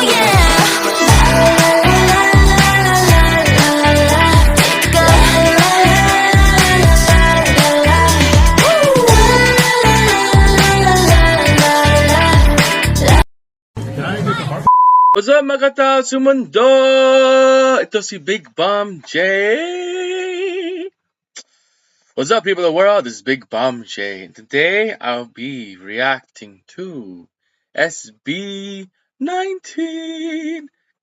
What's up mga katao sa mundo? Ito si Big Bomb J. What's up people of the world? This is Big Bomb J. And today I'll be reacting to SB19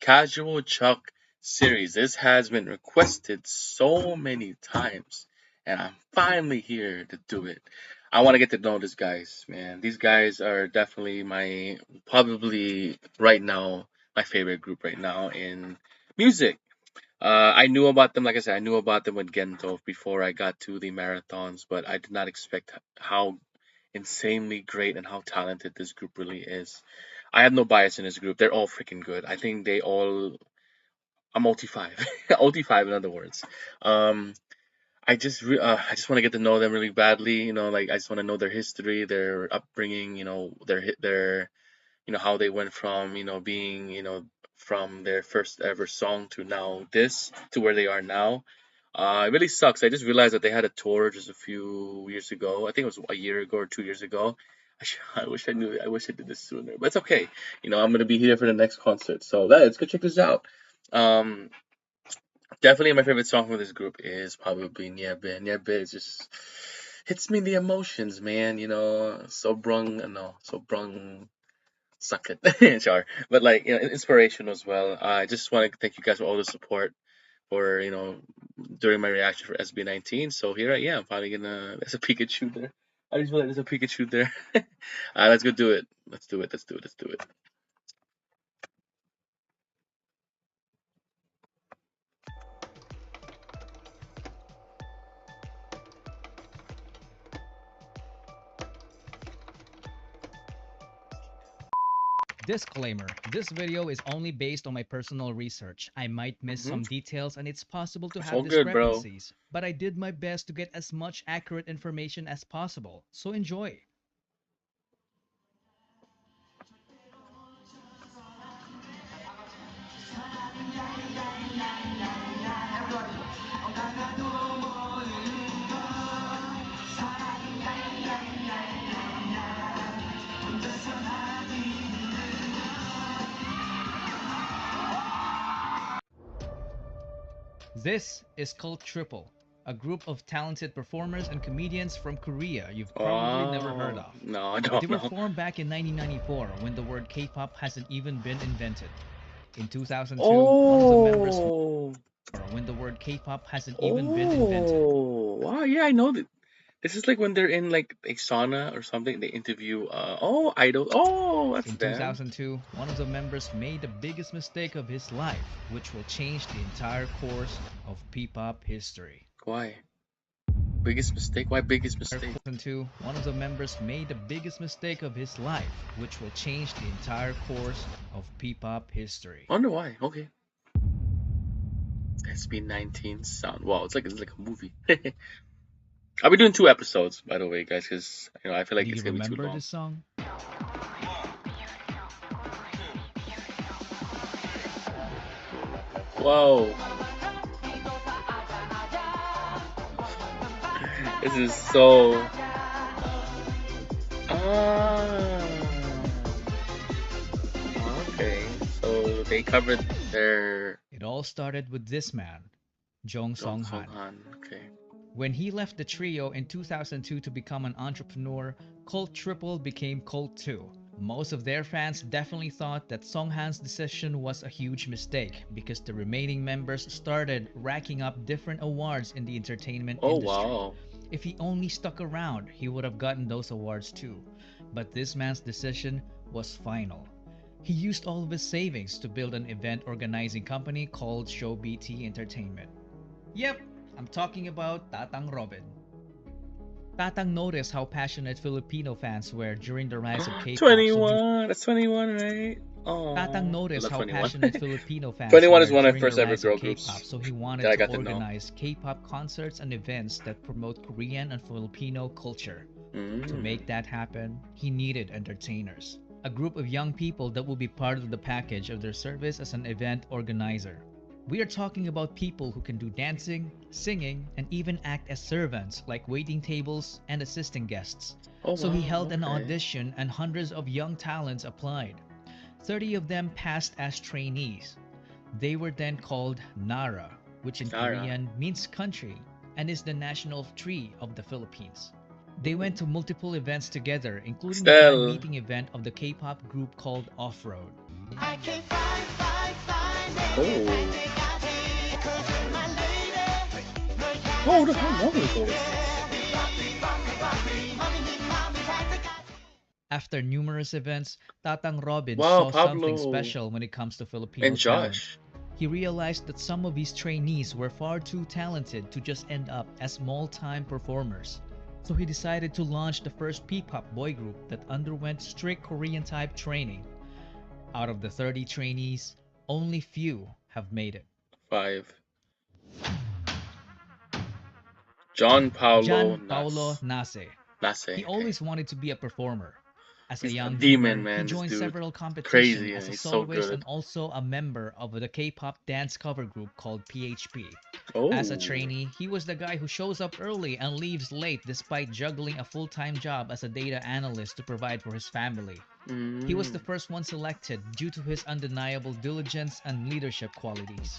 Casual Chuck series. This has been requested so many times and I'm finally here to do it. I want to get to know these guys, man. These guys are definitely probably right now, my favorite group right now in music. I knew about them, like I said, I knew about them with Gento before I got to the marathons, but I did not expect how insanely great and how talented this group really is. I have no bias in this group. They're all freaking good. I think they all are multi-5. Multi-5 in other words. I just want to get to know them really badly, you know, like I just want to know their history, their upbringing, you know, their you know, how they went from, you know, being, you know, from their first ever song to now this to where they are now. It really sucks. I just realized that they had a tour just a few years ago. I think it was a year ago or 2 years ago. I wish I knew. I wish I did this sooner, but it's okay. You know, I'm gonna be here for the next concert, so let's go check this out. Um, Definitely my favorite song from this group is probably Niebe. Niebe is just hits me in the emotions, man. You know, sobrang sakit. Sure, but like, you know, inspirational as well. I just want to thank you guys for all the support for, you know, during my reaction for SB19. So here I am, finally gonna. There's a Pikachu there. I just feel like there's a Pikachu there. Let's go do it. Let's do it. Let's do it. Let's do it. Disclaimer, this video is only based on my personal research. I might miss some details and it's possible to It's have all good, bro. discrepancies, but I did my best to get as much accurate information as possible, so enjoy. This is called Triple, a group of talented performers and comedians from Korea you've probably never heard of. No, I don't They were know. formed back in 1994 when the word K-pop hasn't even been invented. In 2002, one of the members when the word K-pop hasn't even been invented. Wow, yeah, I know that. This is like when they're in like a sauna or something. They interview idols. Oh, that's In them. 2002, one of the members made the biggest mistake of his life, which will change the entire course of P-pop history. Why? Biggest mistake? Why biggest mistake? 2002, one of the members made the biggest mistake of his life, which will change the entire course of P-pop history. Wonder why. Okay. SB19 sound. Wow, it's like a movie. I'll be doing 2 episodes, by the way, guys, because you know I feel like Do it's you gonna be too remember long. this song? Whoa. This is so. Okay. So they covered their. It all started with this man, Jong Song-han. Okay. When he left the trio in 2002 to become an entrepreneur, Cult Triple became Cult 2. Most of their fans definitely thought that Song-han's decision was a huge mistake because the remaining members started racking up different awards in the entertainment industry. Wow. If he only stuck around, he would have gotten those awards too. But this man's decision was final. He used all of his savings to build an event organizing company called ShowBT Entertainment. Yep, I'm talking about Tatang Robin. Tatang noticed how passionate Filipino fans were during the rise of K-pop. 21. That's 21, right? Oh. Tatang noticed how 21. passionate Filipino fans 21 were is one of during my first the ever rise girl of groups K-pop, so he wanted that I to got to know. organize K-pop concerts and events that promote Korean and Filipino culture. To make that happen, he needed entertainers. a group of young people that will be part of the package of their service as an event organizer. We are talking about people who can do dancing, singing, and even act as servants like waiting tables and assisting guests. Oh So he wow, held an okay. audition and hundreds of young talents applied. 30 of them passed as trainees. They were then called Nara, which in Nara. Korean means country and is the national tree of the Philippines. They Ooh. went to multiple events together, including the fan Stell. meeting event of the K-pop group called Off-Road. Oh. How long ago was this? After numerous events, Tatang Robin Wow, saw something Pablo special when it comes to Filipino and talent. Josh. He realized that some of his trainees were far too talented to just end up as small-time performers. So he decided to launch the first P-pop boy group that underwent strict Korean-type training. Out of the 30 trainees, only few have made it. 5. John Paulo Jan Paulo Nas. Nase. Nase, He okay. always wanted to be a performer. As a He's a young demon, drummer, he man, this joined dude. several competitions Crazy, as and a he's so soloist good. and also a member of the K-pop dance cover group called PHP. As a Oh. trainee, he was the guy who shows up early and leaves late despite juggling a full-time job as a data analyst to provide for his family. He was the Mm. first one selected due to his undeniable diligence and leadership qualities.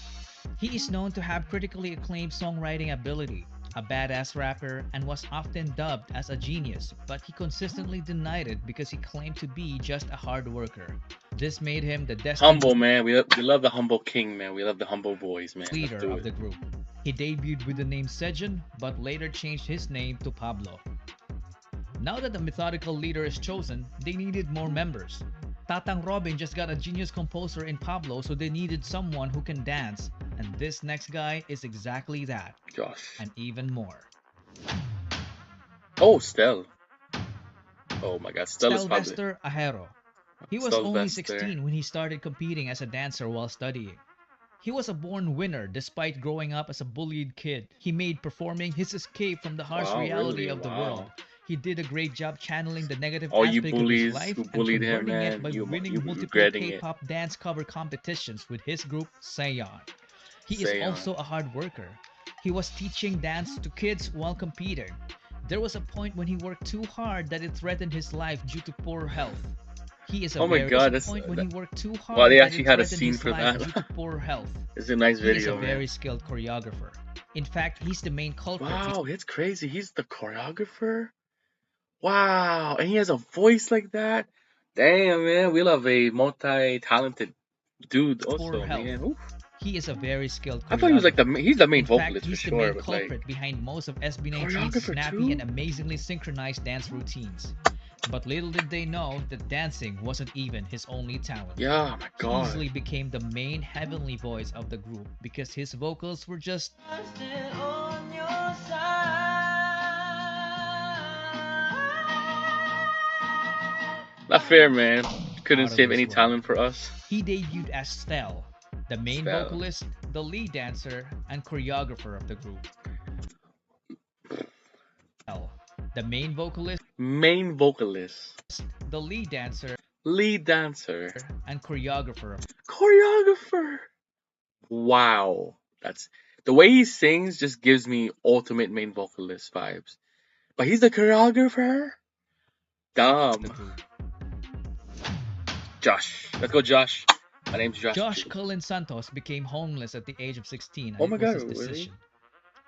He is known to have critically acclaimed songwriting ability, a badass rapper, and was often dubbed as a genius, but he consistently denied it because he claimed to be just a hard worker. This made him the destined Humble, man. We love the humble king, man. We love the humble boys, man. Let's leader do of it. the group. He debuted with the name Sejun, but later changed his name to Pablo. Now that the methodical leader is chosen, they needed more members. Tatang Robin just got a genius composer in Pablo, so they needed someone who can dance, and this next guy is exactly that, Josh. and even more. Oh, Stell. Oh my God, Stell is probably Stelvester Ahero. He was only Sylvester. 16 when he started competing as a dancer while studying. He was a born winner despite growing up as a bullied kid. He made performing his escape from the harsh Wow, reality really? of the world. Wow. He did a great job channeling the negative All you aspect of his bullies life who and bullied him, converting it man, by you winning be multiple regretting it. K-pop dance cover competitions with his group Sayon. He is Say on. also a hard worker. He was teaching dance to kids while competing. There was a point when he worked too hard that it threatened his life due to poor health. He is a Oh my very God, point when he worked too wow, hard they that actually it had a threatened scene his for life that. due to poor health. It's a nice He is a video, man. very skilled choreographer. In fact, he's the main culprit. Wow, it's crazy. He's the choreographer. Wow, and he has a voice like that. Damn, man, we love a multi-talented dude Poor also, health. man. Oof. He is a very skilled I thought he was like choreographer. he's the main In fact, vocalist for he's the sure, main but like culprit behind most of SB19's choreographer snappy and too. amazingly synchronized dance routines. But little did they know that dancing wasn't even his only talent. Yeah, my He God. easily became the main heavenly voice of the group because his vocals were just Not fair, man. Couldn't out of save this any world. talent for us. He debuted as Stell, the main Stell. vocalist, the lead dancer, and choreographer of the group. Stell, the main vocalist, Main vocalist. the lead dancer, Lead dancer. and choreographer. Choreographer. Wow. That's the way he sings just gives me ultimate main vocalist vibes. But he's the choreographer? Dumb. The group. Josh. Let's go, Josh. My name's Josh. Josh Cullen Santos became homeless at the age of 16 and Oh it my was God, his really? decision.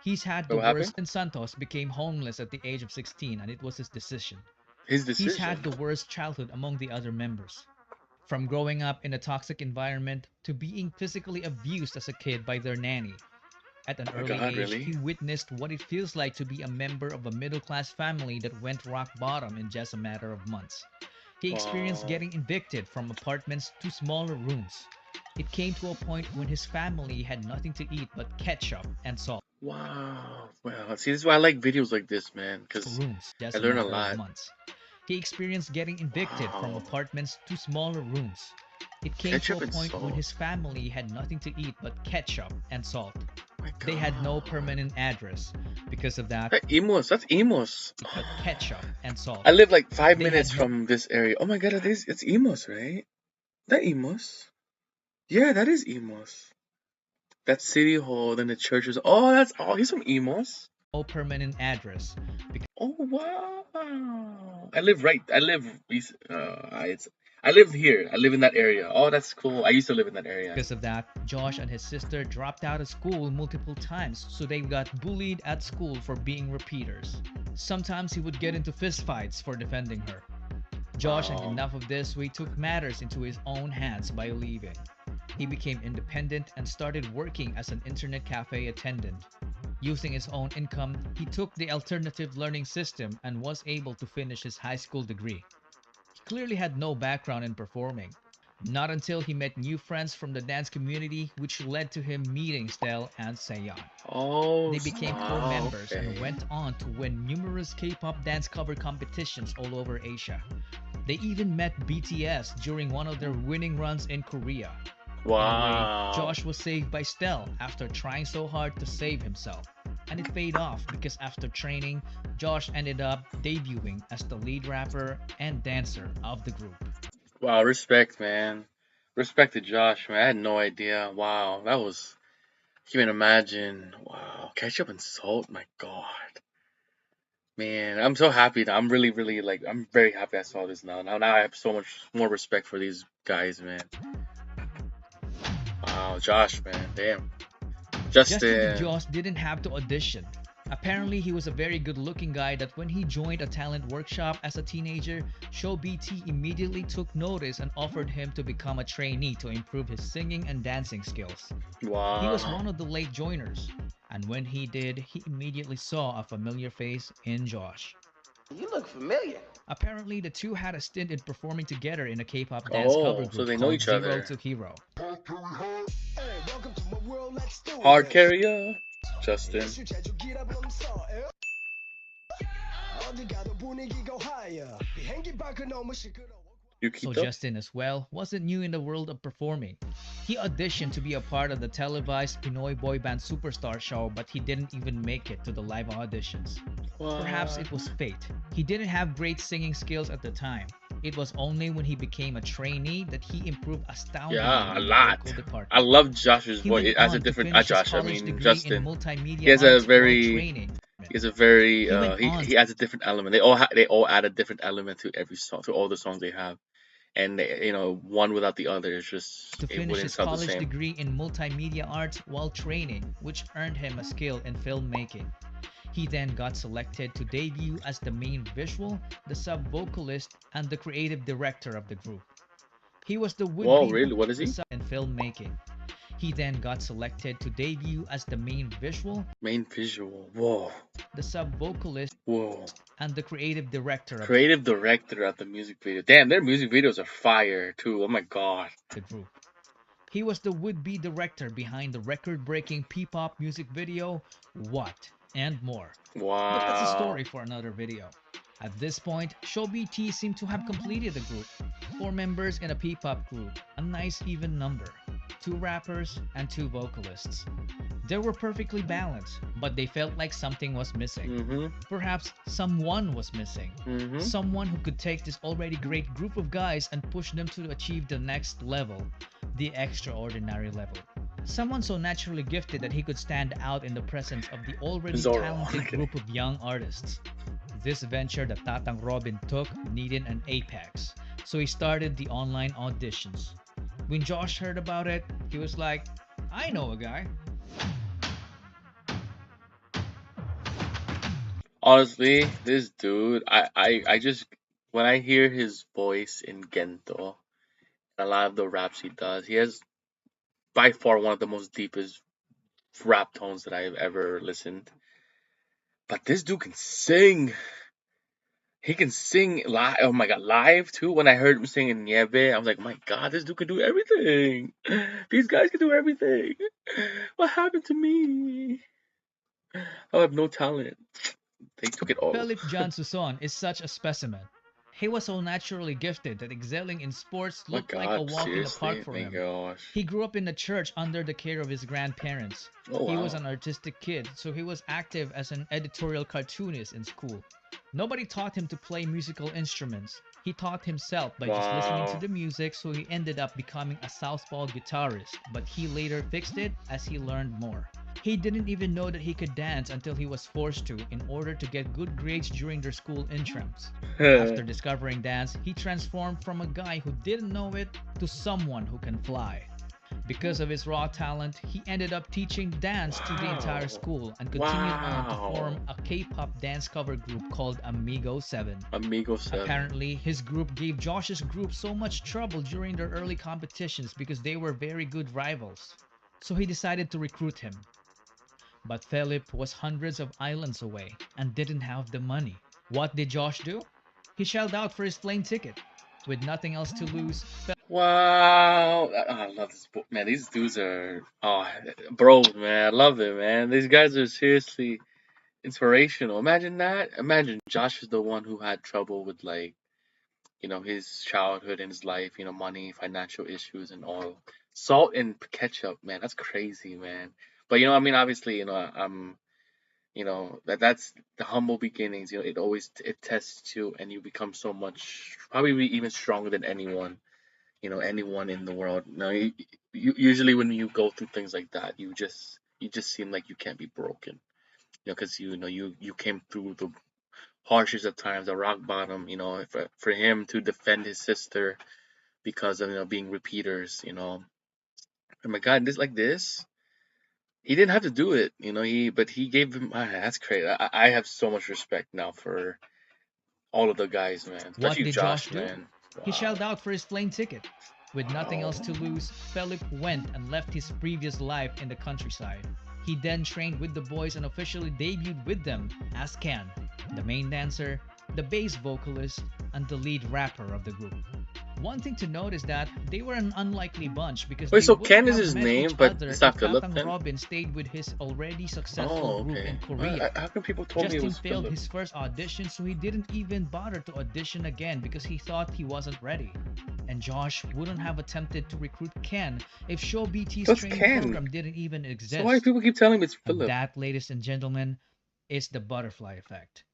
He's had Wait, the what happened? worst, and Santos became homeless at the age of 16 and it was his decision. His He's decision. had the worst childhood among the other members. From growing up in a toxic environment to being physically abused as a kid by their nanny. At an Oh my early God, age, really? he witnessed what it feels like to be a member of a middle-class family that went rock bottom in just a matter of months. He experienced Wow. getting evicted from apartments to smaller rooms. It came to a point when his family had nothing to eat but ketchup and salt. Wow. Well, see, this is why I like videos like this, man, because Rooms I just a learn a matter of lot. months. He experienced getting evicted from Wow. apartments to smaller rooms. It came to Ketchup a and point when salt. his family had nothing to eat but ketchup and salt. my They had no god. permanent address. Because of that, That emos. That's emos. ketchup and salt. I live like five They minutes had no from this area. Oh my god, it's emos, right? That emos. Yeah, that is emos. That city hall, then the churches. Oh, that's all. He's from emos. permanent address. Oh wow! I live right. I live. I live here. I live in that area. Oh, that's cool. I used to live in that area. Because of that, Josh and his sister dropped out of school multiple times, so they got bullied at school for being repeaters. Sometimes he would get into fistfights for defending her. Josh had Wow. enough of this, so he took matters into his own hands by leaving. He became independent and started working as an internet cafe attendant. Using his own income, he took the alternative learning system and was able to finish his high school degree. He clearly had no background in performing. Not until he met new friends from the dance community, which led to him meeting Stell and Seyon. Oh, They became core wow. members and Okay. went on to win numerous K-pop dance cover competitions all over Asia. They even met BTS during one of their winning runs in Korea. In a way, Wow. Josh was saved by Stell after trying so hard to save himself. And it paid off because after training, Josh ended up debuting as the lead rapper and dancer of the group. Wow. Respect, man. Respect to Josh, man. I had no idea. Wow. That was. Can't even imagine. Wow. Ketchup and salt. My God. Man, I'm so happy. I'm really, really like. I'm very happy I saw this now. Now I have so much more respect for these guys, man. Wow, Josh, man. Damn. Justin De Justin. Dios didn't have to audition. Apparently, he was a very good looking guy that when he joined a talent workshop as a teenager, ShowBT immediately took notice and offered him to become a trainee to improve his singing and dancing skills. He was Wow. one of the late joiners, and when he did, he immediately saw a familiar face in Josh. You look familiar. Apparently, the two had a stint in performing together in a K-pop dance cover Oh, so group they know called each Zero other. to Hero. Hard carrier. Justin. So Yukito. Justin as well wasn't new in the world of performing. He auditioned to be a part of the televised Pinoy boy band Superstar show, but he didn't even make it to the live auditions. Perhaps What? it was fate. He didn't have great singing skills at the time. It was only when he became a trainee that he improved astoundingly Yeah, a in the vocal lot. I department. love Josh's He voice. went It has a on to different. finish his Josh. I college mean degree in Justin. He multimedia has a arts while very. training. He has a very. He went He on he adds a different element. They all add a different element to every song, to all the songs they have, and one without the other is just to it finish wouldn't his sound the college same. degree in multimedia arts while training, which earned him a skill in filmmaking. He then got selected to debut as the main visual, the sub vocalist, and the creative director of the group. He was the would Whoa, be really? What is the he? sub in filmmaking. He then got selected to debut as the main visual, Main visual. Whoa, the sub vocalist, whoa. and the creative director of Creative director of the music video. Damn, their music videos are fire too. Oh my god. the group. He was the would be director behind the record breaking P pop music video, What, and more. But that's a Wow. story for another video. At this point, ShowBT seemed to have completed the group. Four members in a P-pop group, a nice even number. Two rappers and two vocalists. They were perfectly balanced, but they felt like something was missing. Mhm. Perhaps someone was missing. Mhm. Someone who could take this already great group of guys and push them to achieve the next level, the extraordinary level. Someone so naturally gifted that he could stand out in the presence of the already Zorro. talented group of young artists. This venture that Tatang Robin took needed an apex, so he started the online auditions. When Josh heard about it, he was like, I know a guy. Honestly, this dude, I just when I hear his voice in Gento, a lot of the raps he does, he has by far one of the most deepest rap tones that I've ever listened. But this dude can sing. He can sing live. Oh my god, live too. When I heard him sing in Nieve, I was like, my god, this dude can do everything. These guys can do everything. What happened to me? I have no talent. They took it all. Philip John Suson is such a specimen. He was so naturally gifted that excelling in sports My looked like a God, walk in the park seriously? for My him. gosh. He grew up in a church under the care of his grandparents. Oh He was wow. an artistic kid, so he was active as an editorial cartoonist in school. Nobody taught him to play musical instruments. He taught himself by just listening to Wow. the music, so he ended up becoming a southpaw guitarist, but he later fixed it as he learned more. He didn't even know that he could dance until he was forced to in order to get good grades during their school intrams. After discovering dance, he transformed from a guy who didn't know it to someone who can fly. Because of his raw talent, he ended up teaching dance to the entire Wow. school and continued on to form Wow. a K-pop dance cover group called Amigo 7. Amigo 7. Apparently, his group gave Josh's group so much trouble during their early competitions because they were very good rivals. So he decided to recruit him. But Philip was hundreds of islands away and didn't have the money. What did Josh do? He shelled out for his plane ticket. With nothing else to lose, Wow. I love this book, man. These dudes are, oh, bros, man. I love it, man. These guys are seriously inspirational. Imagine that. Imagine Josh is the one who had trouble with, like, his childhood and his life, money, financial issues, and all. Salt and ketchup, man. That's crazy, man. But I mean, obviously, I'm, that's the humble beginnings. It always it tests you, and you become so much, probably even stronger than anyone, anyone in the world. Usually when you go through things like that, you just seem like you can't be broken. Because you came through the harshest of times, the rock bottom. For him to defend his sister because of being repeaters. Oh my God, this like this. He didn't have to do it. But he gave him. That's crazy. I have so much respect now for all of the guys, man. what Especially did Josh Josh, do? man. He Wow. shelled out for his plane ticket. With nothing else Wow. to lose, Philip went and left his previous life in the countryside. He then trained with the boys and officially debuted with them as Ken, the main dancer, the bass vocalist, and the lead rapper of the group. One thing to note is that they were an unlikely bunch because Wait, they so wouldn't Ken is have his met each name, but other it's if not Philip Tatang then? Robin stayed with his already successful Oh, group okay. in Korea. How come people told me it Justin was failed Philip? his first audition, so he didn't even bother to audition again because he thought he wasn't ready. And Josh wouldn't have attempted to recruit Ken if So ShowBT's it's training Ken. program didn't even So why do exist. people keep telling me it's And Philip? that, ladies and gentlemen, is the butterfly effect.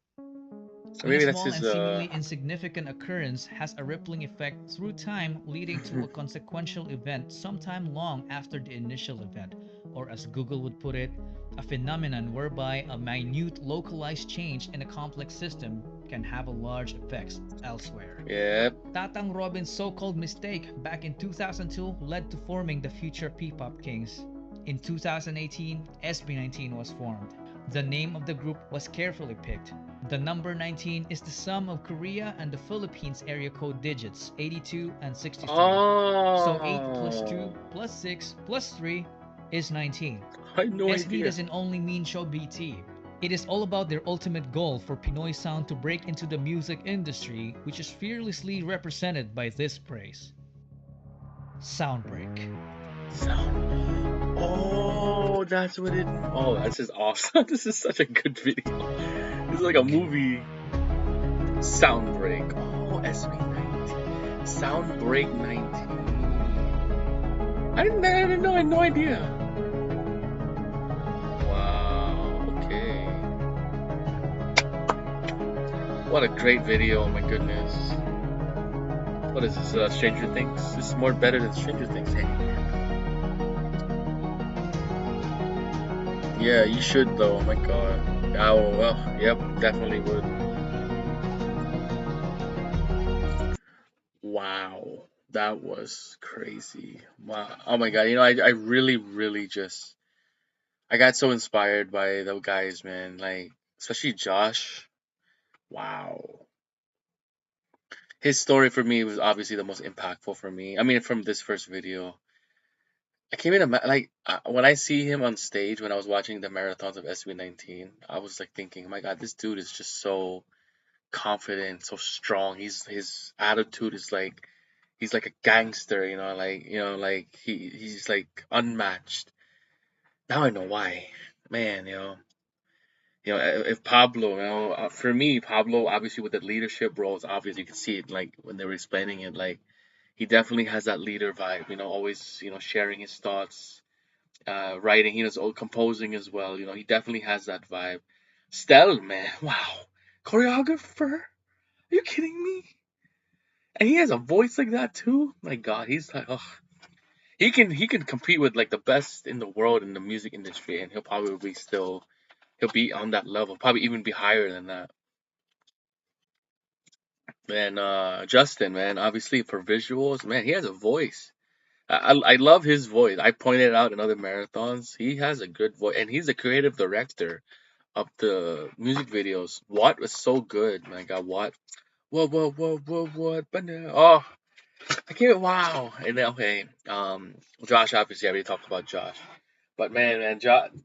Or When a maybe that's small his and seemingly insignificant occurrence has a rippling effect through time, leading to a consequential event sometime long after the initial event, or as Google would put it, a phenomenon whereby a minute localized change in a complex system can have a large effects elsewhere. Yep. Tatang Robin's so-called mistake back in 2002 led to forming the future P-pop Kings. In 2018, SB19 was formed. The name of the group was carefully picked. The number 19 is the sum of Korea and the Philippines area code digits 82 and 63. So 8 plus 2 Oh, plus 6 plus 3 is 19. I had no SB idea. doesn't only mean ShowBT. It is all about their ultimate goal for Pinoy sound to break into the music industry, which is fearlessly represented by this phrase. Soundbreak. Sound. Oh, that's what it. Oh, this is awesome. This is such a good video. This is like a movie. Soundbreak. Oh, SB19. Soundbreak 19. I didn't know. I had no idea. Wow. Okay. What a great video. Oh my goodness. What is this? Stranger Things? This is more better than Stranger Things. Hey. Yeah, you should though. Oh my god. Oh, well, yep, definitely would. Wow. That was crazy. Wow. Oh my god. I really, really just I got so inspired by the guys, man. Like, especially Josh. Wow. His story for me was obviously the most impactful for me. I mean, from this first video. I came in like when I see him on stage when I was watching the marathons of SB19, I was like thinking, oh my God, this dude is just so confident, so strong. His attitude is like he's like a gangster, like he's like unmatched. Now I know why. Man, if Pablo, for me, Pablo, obviously with the leadership roles, obviously you can see it like when they were explaining it, like he definitely has that leader vibe, always, sharing his thoughts, writing, composing as well, he definitely has that vibe. Stell, man, wow, choreographer, are you kidding me? And he has a voice like that too. My God, he's like, oh, he can compete with like the best in the world in the music industry, and he'll be on that level, probably even be higher than that. And Justin, man, obviously for visuals, man, he has a voice. I love his voice. I pointed it out in other marathons. He has a good voice, and he's the creative director of the music videos. What was so good, my God, what? What? But oh, I can't. Wow. And then okay, Josh. Obviously, I already talked about Josh. But man,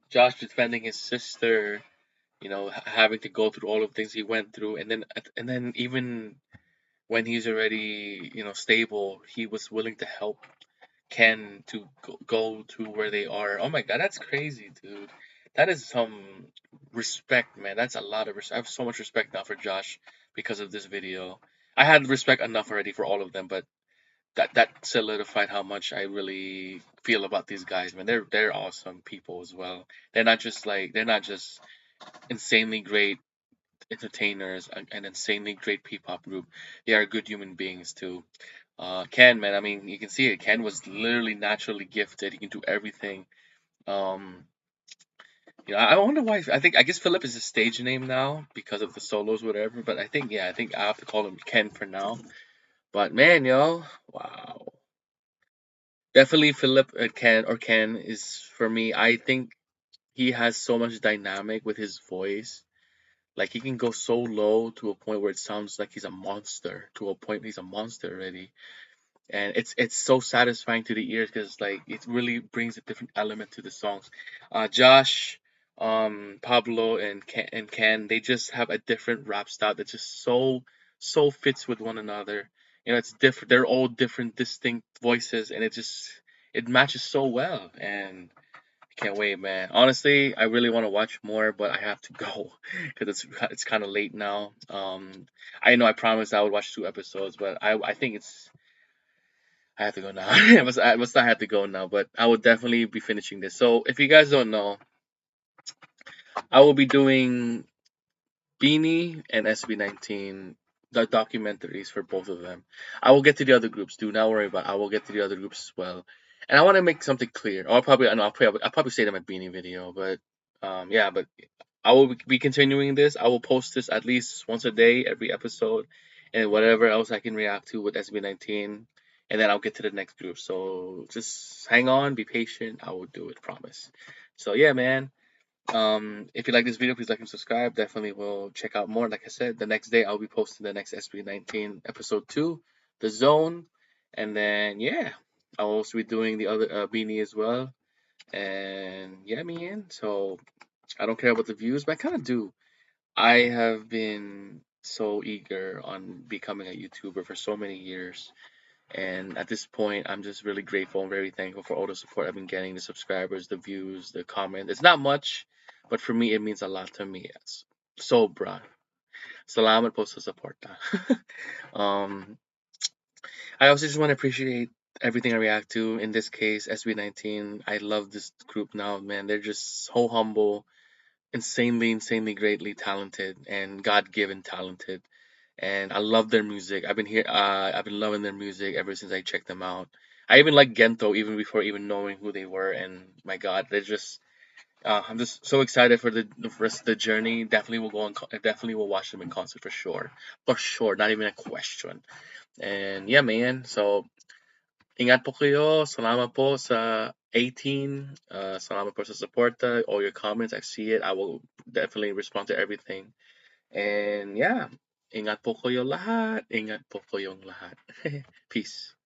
Josh defending his sister. Having to go through all of the things he went through, and then even when he's already stable, he was willing to help Ken to go to where they are. Oh my God, that's crazy, dude. That is some respect, man. That's a lot of respect. I have so much respect now for Josh because of this video. I had respect enough already for all of them, but that solidified how much I really feel about these guys, man. They're awesome people as well. They're not just insanely great entertainers and insanely great P-pop group. They are good human beings too. Ken, man, I mean, you can see it. Ken was literally naturally gifted. He can do everything. Um, I wonder why. I guess Philip is his stage name now because of the solos, whatever. But I think I have to call him Ken for now. But man, wow. Definitely Philip Ken is for me. I think he has so much dynamic with his voice. Like he can go so low to a point where it sounds like he's a monster. To a point he's a monster already, and it's so satisfying to the ears because like it really brings a different element to the songs. Josh, Pablo, and Ken, they just have a different rap style that just so fits with one another. It's different. They're all different, distinct voices, and it matches so well. And I can't wait, man. Honestly, I really want to watch more, but I have to go because it's kind of late now. I know I promised I would watch 2 episodes, but I think I have to go now. I must not have to go now, but I will definitely be finishing this. So if you guys don't know, I will be doing Beanie and SB19, the documentaries for both of them. I will get to the other groups. Do not worry about it. I will get to the other groups as well. And I want to make something clear. I'll probably say that in my Beanie video, but yeah, but I will be continuing this. I will post this at least once a day, every episode, and whatever else I can react to with SB19, and then I'll get to the next group. So just hang on, be patient. I will do it, promise. So yeah, man. If you like this video, please like and subscribe. Definitely will check out more. Like I said, the next day I'll be posting the next SB19 episode 2, the zone, and then yeah, I'll also be doing the other beanie as well. And yeah, man. So I don't care about the views, but I kind of do. I have been so eager on becoming a YouTuber for so many years. And at this point, I'm just really grateful and very thankful for all the support I've been getting, the subscribers, the views, the comments. It's not much, but for me, it means a lot to me. Yes. Sobra. Salamat po sa suporta. um, I also just want to appreciate everything I react to. In this case, SB19. I love this group now, man. They're just so humble, insanely, greatly talented, and God-given talented. And I love their music. I've been loving their music ever since I checked them out. I even like Gento even before even knowing who they were. And my God, they're just. I'm just so excited for the rest of the journey. Definitely will watch them in concert for sure. Not even a question. And yeah, man. So ingat po kayo. Salamat po sa 18. Salamat po sa suporta. All your comments, I see it. I will definitely respond to everything. And yeah, ingat po kayo lahat. Ingat po kayong lahat. Peace.